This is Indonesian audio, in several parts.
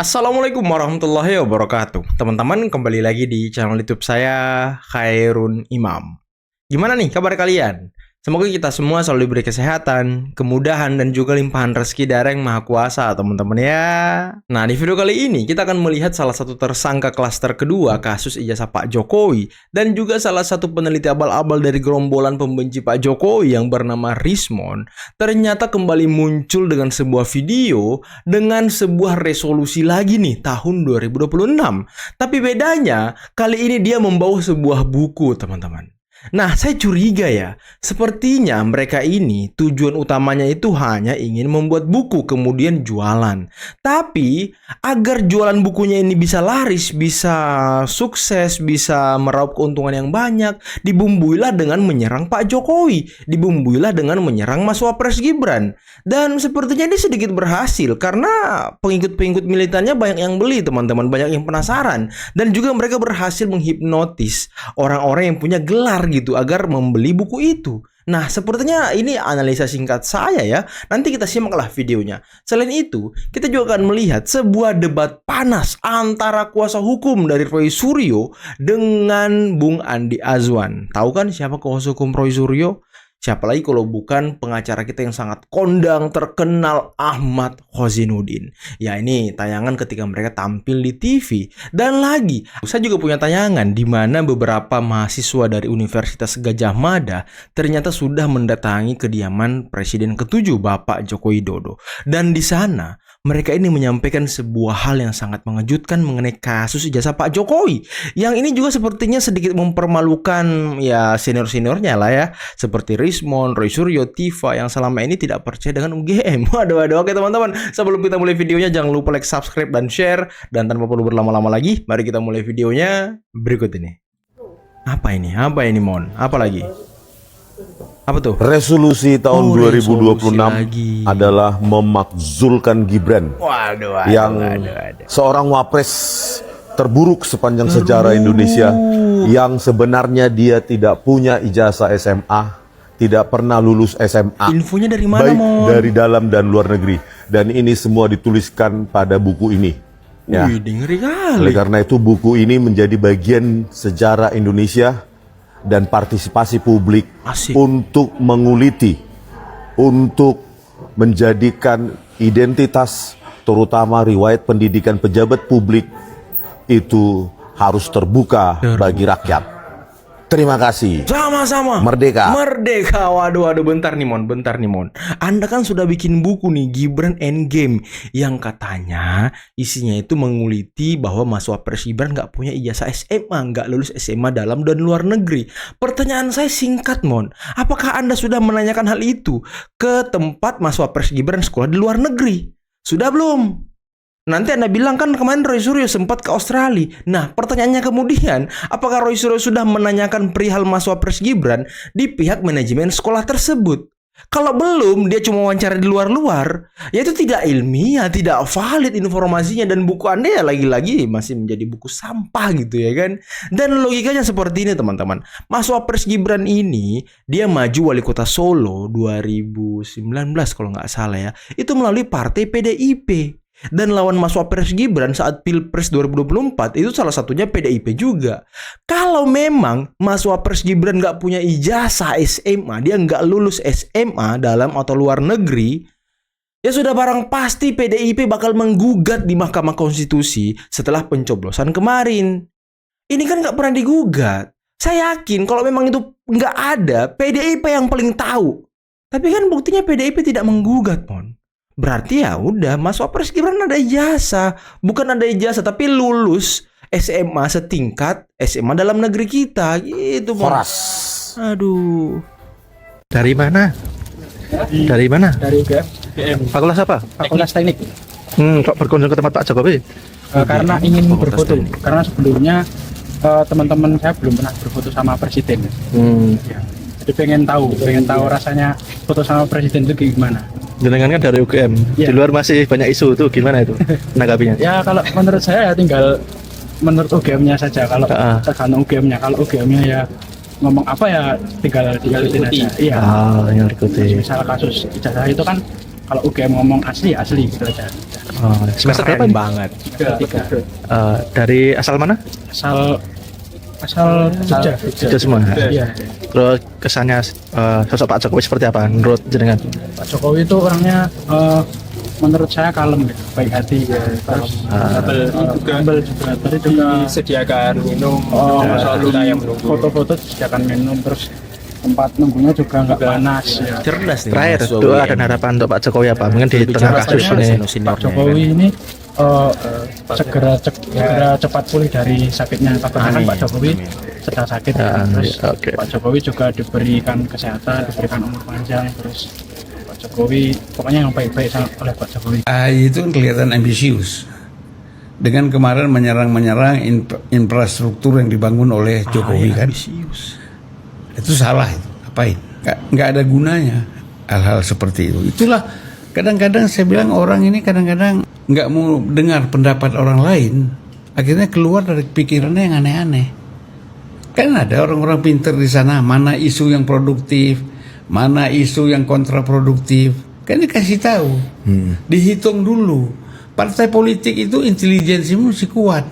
Assalamualaikum warahmatullahi wabarakatuh. Teman-teman, kembali lagi di channel YouTube saya, Khairun Imam. Gimana nih kabar kalian? Semoga kita semua selalu diberi kesehatan, kemudahan, dan juga limpahan rezeki dari Yang Maha Kuasa, teman-teman ya. Nah, di video kali ini kita akan melihat salah satu tersangka klaster kedua kasus ijazah Pak Jokowi, dan juga salah satu peneliti abal-abal dari gerombolan pembenci Pak Jokowi yang bernama Rismon, ternyata kembali muncul dengan sebuah video dengan sebuah resolusi lagi nih tahun 2026. Tapi bedanya, kali ini dia membawa sebuah buku, teman-teman. Nah, saya curiga ya, sepertinya mereka ini tujuan utamanya itu hanya ingin membuat buku kemudian jualan. Tapi, agar jualan bukunya ini bisa laris, bisa sukses, bisa meraup keuntungan yang banyak, dibumbuilah dengan menyerang Pak Jokowi, dibumbuilah dengan menyerang Mas Wapres Gibran. Dan sepertinya ini sedikit berhasil karena pengikut-pengikut militannya banyak yang beli, teman-teman, banyak yang penasaran. Dan juga mereka berhasil menghipnotis orang-orang yang punya gelar gitu agar membeli buku itu. Nah, sepertinya ini analisa singkat saya ya. Nanti kita simaklah videonya. Selain itu, kita juga akan melihat sebuah debat panas antara kuasa hukum dari Roy Suryo dengan Bung Andi Azwan. Tahu kan siapa kuasa hukum Roy Suryo? Siapa lagi kalau bukan pengacara kita yang sangat kondang terkenal, Ahmad Khozinuddin. Ya, ini tayangan ketika mereka tampil di TV. Dan lagi, saya juga punya tayangan di mana beberapa mahasiswa dari Universitas Gadjah Mada ternyata sudah mendatangi kediaman Presiden ke-7 Bapak Joko Widodo. Dan di sana mereka ini menyampaikan sebuah hal yang sangat mengejutkan mengenai kasus ijazah Pak Jokowi. Yang ini juga sepertinya sedikit mempermalukan ya senior-seniornya lah ya. Seperti Rismon, Roy Suryo, Tifa yang selama ini tidak percaya dengan UGM. Waduh. Oke teman-teman, sebelum kita mulai videonya jangan lupa like, subscribe, dan share. Dan tanpa perlu berlama-lama lagi, mari kita mulai videonya berikut ini. Apa ini? Apa ini, Mon? Apa lagi? Apa tuh? Resolusi tahun 2026 adalah memakzulkan Gibran. Yang seorang wapres terburuk sepanjang sejarah Indonesia, yang sebenarnya dia tidak punya ijazah SMA, tidak pernah lulus SMA. Infonya dari mana, baik Mon? dari dalam dan luar negeri. Dan ini semua dituliskan pada buku ini. Ya. Ngeri kali. Oleh karena itu buku ini menjadi bagian sejarah Indonesia dan partisipasi publik. Asik. Untuk menguliti, untuk menjadikan identitas terutama riwayat pendidikan pejabat publik itu harus terbuka bagi rakyat. Terima kasih. Sama-sama. Merdeka. Merdeka. Waduh, bentar nih Mon. Anda kan sudah bikin buku nih, Gibran Endgame, yang katanya isinya itu menguliti bahwa Mas Wapres Gibran nggak punya ijazah SMA, nggak lulus SMA dalam dan luar negeri. Pertanyaan saya singkat, Mon. Apakah Anda sudah menanyakan hal itu ke tempat Mas Wapres Gibran sekolah di luar negeri? Sudah belum? Nanti Anda bilang kan kemarin Roy Suryo sempat ke Australia. Nah, pertanyaannya kemudian, apakah Roy Suryo sudah menanyakan perihal Mas Wapres Gibran di pihak manajemen sekolah tersebut? Kalau belum, dia cuma wawancara di luar-luar, ya itu tidak ilmiah, tidak valid informasinya, dan buku Anda ya lagi-lagi masih menjadi buku sampah gitu ya kan. Dan logikanya seperti ini teman-teman. Mas Wapres Gibran ini, dia maju wali kota Solo 2019 kalau nggak salah ya, itu melalui partai PDIP. Dan lawan Mas Wapres Gibran saat Pilpres 2024 itu salah satunya PDIP juga. Kalau memang Mas Wapres Gibran nggak punya ijazah SMA, dia nggak lulus SMA dalam atau luar negeri, ya sudah barang pasti PDIP bakal menggugat di Mahkamah Konstitusi setelah pencoblosan kemarin. Ini kan nggak pernah digugat. Saya yakin kalau memang itu nggak ada, PDIP yang paling tahu. Tapi kan buktinya PDIP tidak menggugat, Mon. Berarti ya udah, Mas Wapres Gibran ada ijazah, bukan ada ijazah tapi lulus SMA setingkat SMA dalam negeri kita gitu, Mon. Horas. Aduh. Dari mana? Dari mana? Dari UGM. Fakultas apa? Fakultas Teknik. Kok berkunjung ke tempat Pak Jokowi? Karena ingin Fakultas berfoto. Teknik. Karena sebelumnya teman-teman saya belum pernah berfoto sama presiden. Ya. Jadi pengen tahu rasanya foto sama presiden itu gimana. Jenengan kan dari UGM. Ya. Di luar masih banyak isu tuh, gimana itu menanggapinya? Ya kalau menurut saya ya tinggal menurut UGM-nya saja. Kalau tergantung UGM-nya. Kalau UGM-nya ya ngomong apa ya tinggal ikutin aja. Iya. Yang ikuti. Misal kasus ijazah itu kan kalau UGM ngomong asli asli gitu aja. Oh, semester berapa Keren ini? banget. Tiga. Dari asal mana? Asal Jogja. Jogja semua. Iya. Terus kesannya sosok Pak Jokowi seperti apa menurut jenengan? Pak Jokowi itu orangnya menurut saya kalem gitu, baik hati ya. Terus humble juga. Tadi juga disediakan minum, selalu yang menunggu. foto-foto disediakan minum, terus tempat nunggunya juga nggak panas ya. Cerdas nih. Terakhir Mas doa WM. dan harapan untuk Pak Jokowi apa? Mungkin di Lebih tengah cerdas kasus dari ini. seniornya, Pak Jokowi kan? ini segera cepat pulih dari sakitnya. Karena kan Amin. Pak Jokowi sedang sakit ya. Amin. Terus Oke. Pak Jokowi juga diberikan kesehatan, diberikan umur panjang. Terus Pak Jokowi pokoknya yang baik-baik oleh Pak Jokowi. Itu kelihatan ambisius. Dengan kemarin menyerang infrastruktur yang dibangun oleh Jokowi kan. Ambisius. Itu salah itu. Ngapain? Nggak ada gunanya hal-hal seperti itu. Itulah kadang-kadang saya bilang orang ini kadang-kadang nggak mau dengar pendapat orang lain. Akhirnya keluar dari pikirannya yang aneh-aneh. Kan ada orang-orang pinter di sana. Mana isu yang produktif, mana isu yang kontraproduktif. Kan dikasih tahu. Dihitung dulu. Partai politik itu intelijensimu mesti kuat.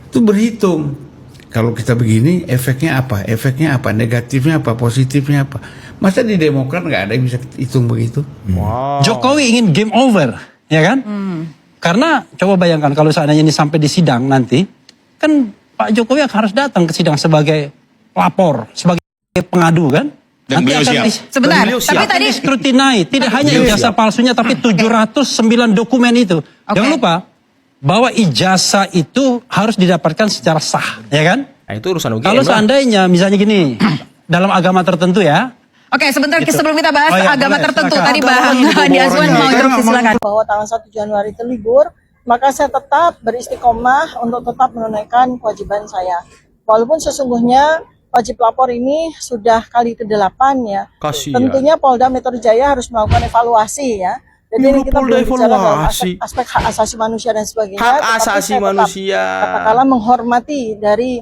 Itu berhitung. Kalau kita begini, efeknya apa? Efeknya apa? Negatifnya apa? Positifnya apa? Masa di Demokrat nggak ada yang bisa hitung begitu? Wow. Jokowi ingin game over, ya kan? Karena coba bayangkan kalau seandainya ini sampai di sidang nanti, kan Pak Jokowi harus datang ke sidang sebagai pelapor, sebagai pengadu kan? Dan beliau siap. Sebentar, beliau tapi siap. tadi Diskrutinai, tidak hanya ijazah palsunya tapi 709 dokumen itu. Jangan lupa bahwa ijazah itu harus didapatkan secara sah, ya kan? Nah, itu urusan UGM Kalau lah. seandainya misalnya gini, dalam agama tertentu ya, Oke, sebentar sebelum kita bahas Oh iya, agama boleh, tertentu silakan. tadi Bang Agama Adi Azwan orangnya. mau interupsi silakan. Bahwa tanggal 1 Januari itu libur, maka saya tetap beristiqomah untuk tetap menunaikan kewajiban saya. Walaupun sesungguhnya wajib lapor ini sudah kali ke-8 ya. Kasihan. Tentunya Polda Metro Jaya harus melakukan evaluasi ya. Jadi Ya, ini kita Polda belum bicara dalam evaluasi. aspek hak asasi manusia dan sebagainya. Hak tetapi asasi saya tetap manusia. katakanlah menghormati dari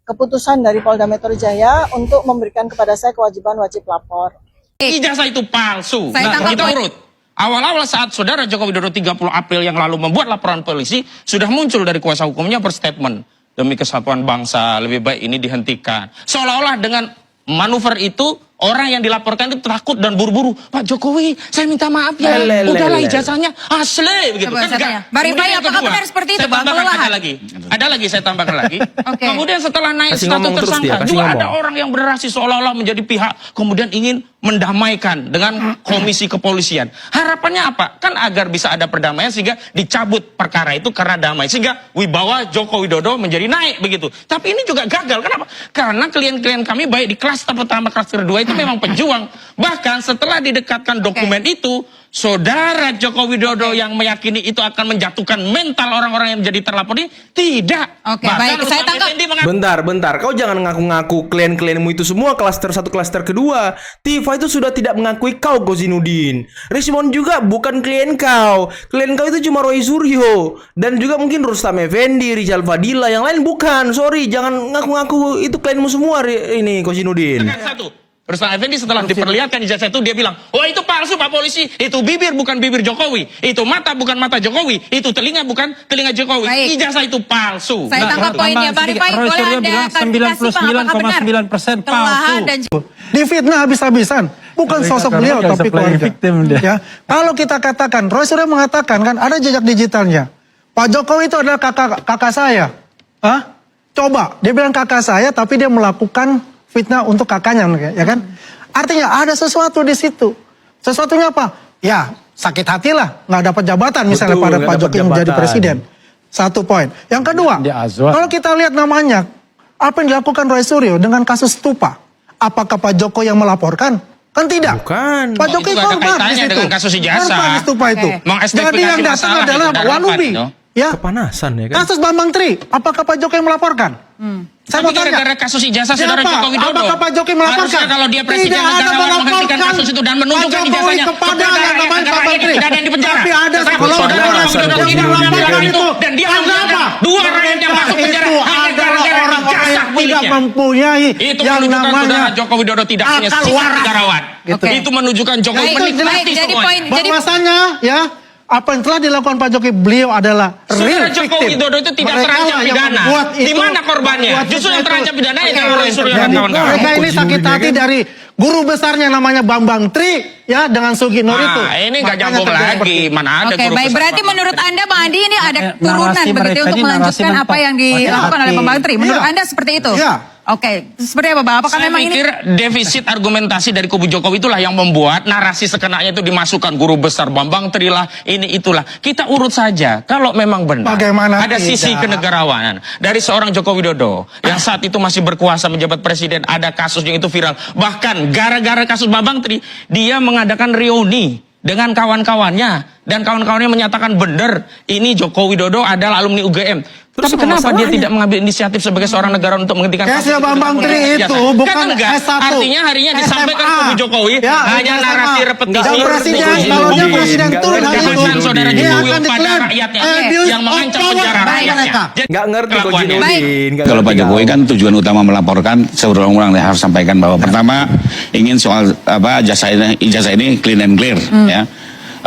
keputusan dari Polda Metro Jaya untuk memberikan kepada saya kewajiban wajib lapor. Ijazah itu palsu. Saya tangkap kita poin. urut. Awal-awal saat saudara Joko Widodo 30 April yang lalu membuat laporan polisi, sudah muncul dari kuasa hukumnya berstatement. Demi kesatuan bangsa, lebih baik ini dihentikan. Seolah-olah dengan manuver itu, orang yang dilaporkan itu takut dan buru-buru. Pak Jokowi, saya minta maaf ya. Udahlah ijazahnya asli. Begitu. Coba Kan saya enggak. tanya. Bang Rifai, Kemudian yang apakah kedua, benar seperti itu, saya Bang? tambahkan Kelelahan. Ada lagi, saya tambahkan lagi. Oke. Kemudian setelah naik Kasih status ngomong terus dia, tersangka, kasih juga ada ngomong. orang yang bernarasi seolah-olah menjadi pihak, kemudian ingin mendamaikan dengan komisi kepolisian. Harapannya apa? Kan agar bisa ada perdamaian sehingga dicabut perkara itu karena damai. Sehingga wibawa Joko Widodo menjadi naik begitu. Tapi ini juga gagal. Kenapa? Karena klien-klien kami baik di klaster pertama, klaster kedua itu memang pejuang. Bahkan setelah didekatkan dokumen itu, saudara Joko Widodo yang meyakini itu akan menjatuhkan mental orang-orang yang menjadi terlapor ini, tidak. Oke, Bahkan baik. Saya Rustam tangkap. Effendi mengaku, Bentar. Kau jangan ngaku-ngaku klien-klienmu itu semua klaster 1, klaster kedua. Tifa itu sudah tidak mengakui kau, Gozinudin. Rismon juga bukan klien kau. Klien kau itu cuma Roy Suryo. Dan juga mungkin Rustam Effendi, Rizal Fadila. Yang lain bukan. Sorry, jangan ngaku-ngaku itu klienmu semua ini, Gozinudin. satu. Rustam Effendi setelah diperlihatkan ijazah itu dia bilang, oh itu palsu Pak Polisi, itu bibir bukan bibir Jokowi, itu mata bukan mata Jokowi, itu telinga bukan telinga Jokowi, Baik. ijazah itu palsu. Saya tangkap poinnya, Bang Rifai. Roy Boleh Suryo Anda bilang klarifikasi, Pak, apakah benar? 99,9% Kelelahan palsu. dan Difitnah habis-habisan, bukan sosok beliau Karena tapi playing keluarga. victim dia. Ya, kalau kita katakan, Roy Suryo mengatakan kan ada jejak digitalnya. Pak Jokowi itu adalah kakak saya. Hah? Coba, dia bilang kakak saya, tapi dia melakukan fitnah untuk kakaknya, ya kan? Artinya ada sesuatu di situ. Sesuatunya apa? Ya, sakit hati lah, nggak dapat jabatan misalnya Betul, pada nggak Pak dapat Jokowi menjadi jabatan. presiden. Satu poin. Yang kedua, Dia Azwan. kalau kita lihat namanya, apa yang dilakukan Roy Suryo dengan kasus Stupa? Apakah Pak Jokowi yang melaporkan? Kan tidak. Bukan. Pak Oh, Jokowi itu ada korban di kaitannya situ. dengan kasus ijazah. Korban di Stupa itu. Oke. Mengespecifikasi Jadi yang datang masalah adalah itu dalam Walubi. rapat, no? Ya. Kepanasan ya kan? Kasus Bambang Tri, apakah Pak Jokowi yang melaporkan? Saya Tapi mau tanya. gara-gara kasus ijazah Siapa? saudara Joko Widodo. Apakah Pak Jokowi melaporkan? Harusnya kalau dia presiden Tidak ada negarawan menghentikan melaporkan kasus itu dan menunjukkan Pak Jokowi ijazahnya kepada yang namanya Pak negara ini Menteri. tidak ada yang di penjara. Tapi ada Tetapi kalau saudara ada Joko alasan Widodo untuk tidak melaporkan dibunuh. itu dan dia Karena membiarkan apa? dua orang yang masuk penjara Itu hanya adalah gara-gara orang-orang ijazah yang tidak miliknya. mempunyai Itu yang menunjukkan namanya saudara Joko Widodo tidak punya akal sikap waras. negarawan. Oke. Itu menunjukkan Jokowi Baik, menikmati jadi semuanya. poin jadi bahwasanya ya apa yang telah dilakukan Pak Jokowi, beliau adalah real Saudara Joko victim. Widodo itu tidak Mereka terancam lah yang pidana. membuat Di itu, mana korbannya? membuat Justru yang itu. terancam pidana itu Mereka- Roy Suryo dan kawan-kawan. Mereka ini sakit hati dari guru besarnya namanya Bambang Tri ya dengan Sugi Nur itu. Ini nggak Makanya nyambung terjadi lagi. seperti itu. Mana ada Oke, guru baik. besar Berarti Bambang menurut Tri. Anda Bang Andi ini ada Narasi turunan mereka begitu untuk ini narasi melanjutkan apa mentok. yang dilakukan oleh Bang Menteri. Menurut Iya. Anda seperti itu? Iya. Oke, seperti apa Bang? Apakah Saya memang ini pikir defisit argumentasi dari kubu Jokowi itulah yang membuat narasi sekenanya itu dimasukkan guru besar Bambang Tri lah, ini itulah. Kita urut saja. Kalau memang benar Bagaimana ada sisi tidak? kenegarawanan dari seorang Joko Widodo yang saat itu masih berkuasa menjabat presiden, ada kasusnya itu viral. Bahkan gara-gara kasus Bambang Tri, dia mengadakan reuni dengan kawan-kawannya dan kawan-kawannya menyatakan benar ini Joko Widodo adalah alumni UGM. Terus Tapi apa kenapa dia masalahnya? tidak mengambil inisiatif sebagai seorang negarawan untuk menghentikan Kasusnya kasus Bambang dengan Tri menggunakan itu ijazah? bukan Kan enggak. S1. Artinya harinya disampaikan SMA. kubu Jokowi Ya, hanya SMA. narasi repetisi. Dan presiden, kalau dia presiden Nggak turun ngerti hari itu, Koji saudara Nudin. dia Jokowi akan pada declare rakyatnya abuse yang mengancam of power penjara by rakyatnya. mereka. Jadi, Nggak ngerti Koji kelakuannya. Nudin. nggak Kalau Pak ngerti Jokowi kau. kan tujuan utama melaporkan seulang-ulang dia harus sampaikan bahwa pertama ingin soal apa ijazah ini clean and clear ya.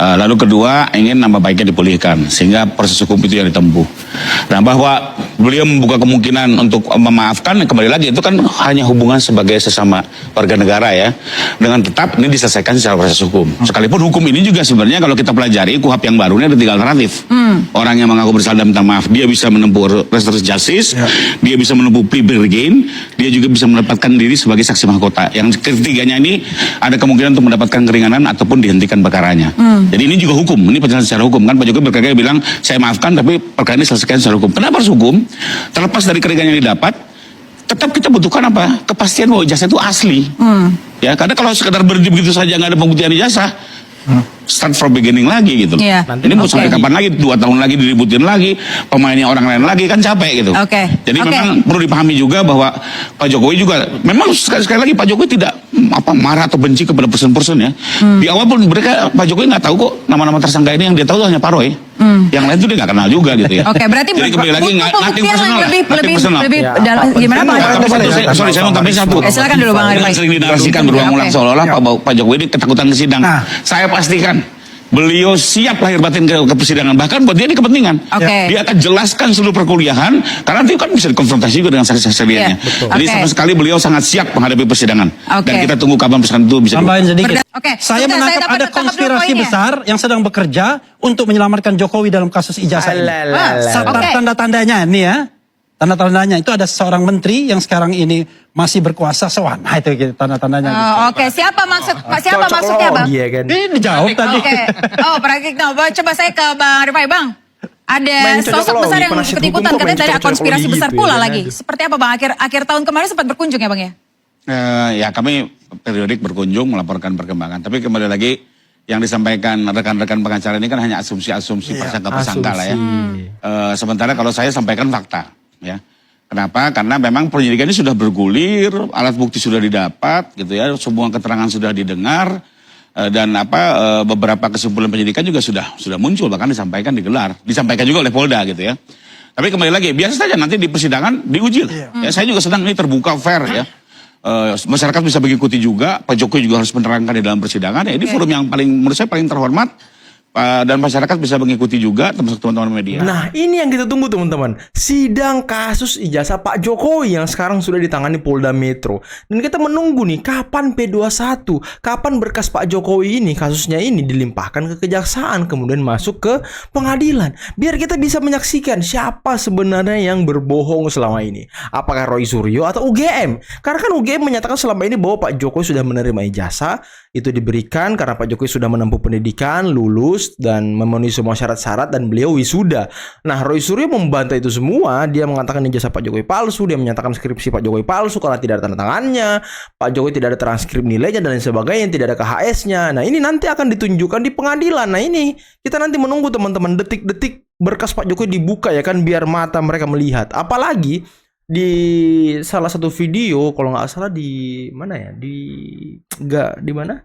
Lalu kedua ingin nama baiknya dipulihkan sehingga proses hukum itu yang ditempuh. Nah bahwa beliau membuka kemungkinan untuk memaafkan kembali lagi itu kan hanya hubungan sebagai sesama warga negara ya. Dengan tetap ini diselesaikan secara proses hukum. Sekalipun hukum ini juga sebenarnya kalau kita pelajari KUHP yang baru ini ada 3 alternatif. Orang yang mengaku bersalah dan minta maaf dia bisa menempuh restoratif justice, dia bisa menempuh plea bargain, dia juga bisa mendapatkan diri sebagai saksi mahkota. Yang ketiganya ini ada kemungkinan untuk mendapatkan keringanan ataupun dihentikan perkaranya. Jadi ini juga hukum, ini penjelasan secara hukum kan Pak Jokowi berkali-kali bilang saya maafkan tapi perkara ini selesaikan secara hukum. Kenapa harus hukum? Terlepas dari keringanan yang didapat, tetap kita butuhkan apa? Kepastian bahwa ijazah itu asli. Ya, karena kalau sekedar berhenti begitu saja nggak ada pembuktian ijazah, start from beginning lagi gitu. Iya. Ini mau sampai kapan lagi? 2 tahun lagi diributin lagi, pemainnya orang lain lagi kan capek gitu. Oke. Jadi Oke. memang perlu dipahami juga bahwa Pak Jokowi juga memang sekali lagi Pak Jokowi tidak marah atau benci kepada person-person ya. Di awal pun mereka Pak Jokowi nggak tahu kok nama-nama tersangka ini, yang dia tahu hanya Pak Roy. Yang lain tuh dia nggak kenal juga gitu ya. Oke, berarti jadi kembali lagi butuh nothing pembuktian personal yang lah, lebih nothing personal. dalam gimana Bang? Tapi sorry saya mau tambahin satu. Silakan dulu Bang Arifin. Yang sering dinarasikan berulang-ulang Oke. seolah-olah Pak Jokowi ini ketakutan ke sidang. Nah. Saya pastikan beliau siap lahir batin ke persidangan, bahkan buat dia ini kepentingan. Oke. Dia akan jelaskan seluruh perkuliahan karena nanti kan bisa dikonfrontasi juga dengan saksi-saksi lainnya. Iya, Jadi oke. sama sekali beliau sangat siap menghadapi persidangan. Oke. Dan kita tunggu kapan persidangan itu bisa Tambahin sedikit. Oke, Saya sebentar, menangkap saya ada tangkap dulu konspirasi poinnya. besar yang sedang bekerja untuk menyelamatkan Jokowi dalam kasus ijazah ini. Serta Oke. tanda-tandanya ini ya. Tanda-tandanya itu ada seorang menteri yang sekarang ini masih berkuasa sewan. Nah, itu gitu, tanda-tandanya. gitu. Oke, siapa Cocok maksudnya Bang? logi ya kan. Ini dijawab tadi. Oke. Oh, Pratikno. Coba saya ke Bang Arifin, Bang. Ada Main cocok sosok logi, besar yang penasihat ikut-ikutan hukum kok main katanya dari cocok konspirasi logi besar gitu pula ya, lagi. aduh. Seperti apa Bang? Akhir tahun kemarin sempat berkunjung ya Bang ya? Ya kami periodik berkunjung melaporkan perkembangan. Tapi kembali lagi yang disampaikan rekan-rekan pengacara ini kan hanya asumsi-asumsi persangka-persangka lah ya. Sementara kalau saya sampaikan fakta ya. Kenapa? Karena memang penyidikan ini sudah bergulir, alat bukti sudah didapat gitu ya, semua keterangan sudah didengar dan beberapa kesimpulan penyidikan juga sudah muncul, bahkan disampaikan juga oleh Polda gitu ya. Tapi kembali lagi biasa saja nanti di persidangan diuji lah. Ya, saya juga senang ini terbuka fair ya. Masyarakat bisa mengikuti juga, Pak Jokowi juga harus menerangkan di dalam persidangan. Ya, ini forum yang menurut saya paling terhormat. Dan masyarakat bisa mengikuti juga, termasuk teman-teman media. Nah, ini yang kita tunggu teman-teman. Sidang kasus ijazah Pak Jokowi yang sekarang sudah ditangani Polda Metro. Dan kita menunggu nih kapan P21, kapan berkas Pak Jokowi ini, kasusnya ini dilimpahkan ke kejaksaan, kemudian masuk ke pengadilan. Biar kita bisa menyaksikan siapa sebenarnya yang berbohong selama ini. Apakah Roy Suryo atau UGM? Karena kan UGM menyatakan selama ini bahwa Pak Jokowi sudah menerima ijazah, itu diberikan karena Pak Jokowi sudah menempuh pendidikan, lulus, dan memenuhi semua syarat-syarat dan beliau wisuda. Nah, Roy Suryo membantah itu semua. Dia mengatakan ijazah Pak Jokowi palsu, dia menyatakan skripsi Pak Jokowi palsu karena tidak ada tanda tangannya, Pak Jokowi tidak ada transkrip nilainya dan lain sebagainya, tidak ada KHS-nya. Nah, ini nanti akan ditunjukkan di pengadilan. Nah, ini kita nanti menunggu teman-teman detik-detik berkas Pak Jokowi dibuka ya kan, biar mata mereka melihat. Apalagi di salah satu video kalau nggak salah di mana ya, di mana,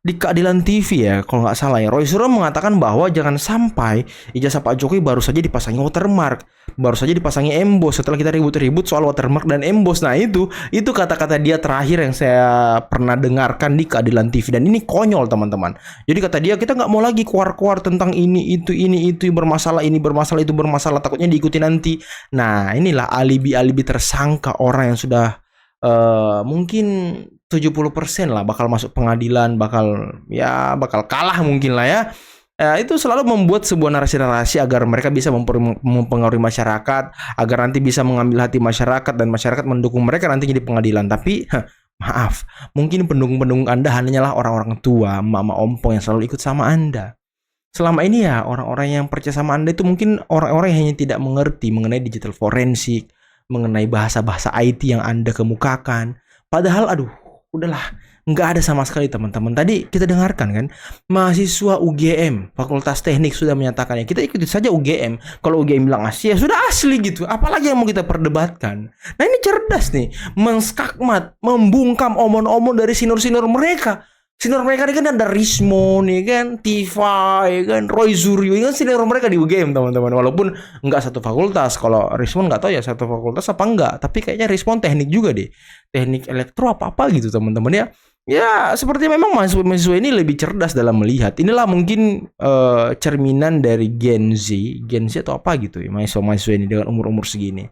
di Keadilan TV ya kalau nggak salah ya, Roy Suryo mengatakan bahwa jangan sampai ijazah Pak Jokowi baru saja dipasangi watermark, baru saja dipasangi emboss setelah kita ribut-ribut soal watermark dan emboss. Nah itu kata-kata dia terakhir yang saya pernah dengarkan di Keadilan TV, dan ini konyol teman-teman. Jadi kata dia, kita nggak mau lagi keluar-keluar tentang ini itu bermasalah, ini bermasalah, itu bermasalah, takutnya diikuti nanti. Nah inilah alibi-alibi tersangka orang yang sudah mungkin 70% lah bakal masuk pengadilan, bakal kalah mungkin lah ya. Itu selalu membuat sebuah narasi-narasi agar mereka bisa mempengaruhi masyarakat, agar nanti bisa mengambil hati masyarakat dan masyarakat mendukung mereka nantinya di pengadilan. Tapi maaf, mungkin pendukung-pendukung Anda hanyalah orang-orang tua, mama ompong yang selalu ikut sama Anda. Selama ini ya orang-orang yang percaya sama Anda itu mungkin orang-orang yang hanya tidak mengerti mengenai digital forensik, mengenai bahasa-bahasa IT yang Anda kemukakan. Padahal udahlah, nggak ada sama sekali teman-teman. Tadi kita dengarkan kan, mahasiswa UGM Fakultas Teknik sudah menyatakannya. Kita ikuti saja UGM. Kalau UGM bilang asli, ya sudah asli gitu. Apalagi yang mau kita perdebatkan. Nah ini cerdas nih, menskakmat, membungkam omon-omon dari sinur-sinur mereka. Sinur mereka ini kan ada Rismon, ya kan, Tifa, ya kan, Roy Suryo, ya kan, sinur mereka di UGM teman-teman. Walaupun nggak satu fakultas. Kalau Rismon nggak tahu ya satu fakultas apa enggak. Tapi kayaknya Rismon teknik juga deh, teknik elektro apa gitu teman-teman ya. Ya seperti memang mahasiswa ini lebih cerdas dalam melihat. Inilah mungkin cerminan dari Gen Z atau apa gitu ya, mahasiswa ini dengan umur-umur segini.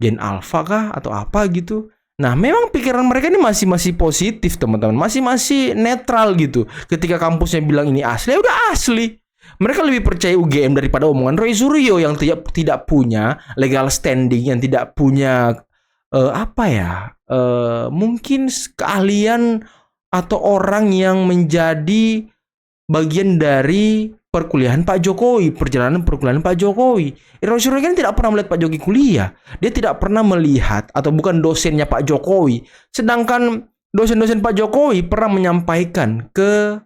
Gen Alpha kah atau apa gitu. Nah, memang pikiran mereka ini masih positif, teman-teman. Masih netral gitu. Ketika kampusnya bilang ini asli, ya udah asli. Mereka lebih percaya UGM daripada omongan Roy Suryo yang tidak punya legal standing, yang tidak punya mungkin keahlian atau orang yang menjadi bagian dari perkuliahan Pak Jokowi, perjalanan perkuliahan Pak Jokowi. Roy Suryo kan tidak pernah melihat Pak Jokowi kuliah. Dia tidak pernah melihat, atau bukan dosennya Pak Jokowi. Sedangkan dosen-dosen Pak Jokowi pernah menyampaikan ke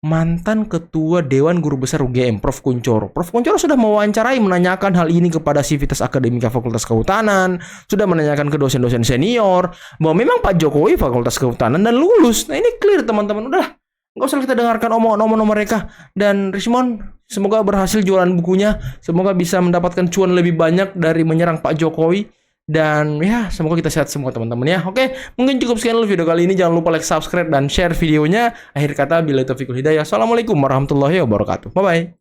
mantan ketua Dewan Guru Besar UGM, Prof. Kunchoro. Prof. Kunchoro sudah mewawancarai, menanyakan hal ini kepada Sivitas Akademika Fakultas Kehutanan, sudah menanyakan ke dosen-dosen senior, bahwa memang Pak Jokowi Fakultas Kehutanan dan lulus. Nah ini clear teman-teman, udah. Nggak usah kita dengarkan omongan-omongan mereka. Dan Rismon, semoga berhasil jualan bukunya. Semoga bisa mendapatkan cuan lebih banyak dari menyerang Pak Jokowi. Dan ya, semoga kita sehat semua teman-teman ya. Oke, mungkin cukup sekian dulu video kali ini. Jangan lupa like, subscribe, dan share videonya. Akhir kata, billahi taufiq wal hidayah. Assalamualaikum warahmatullahi wabarakatuh. Bye-bye.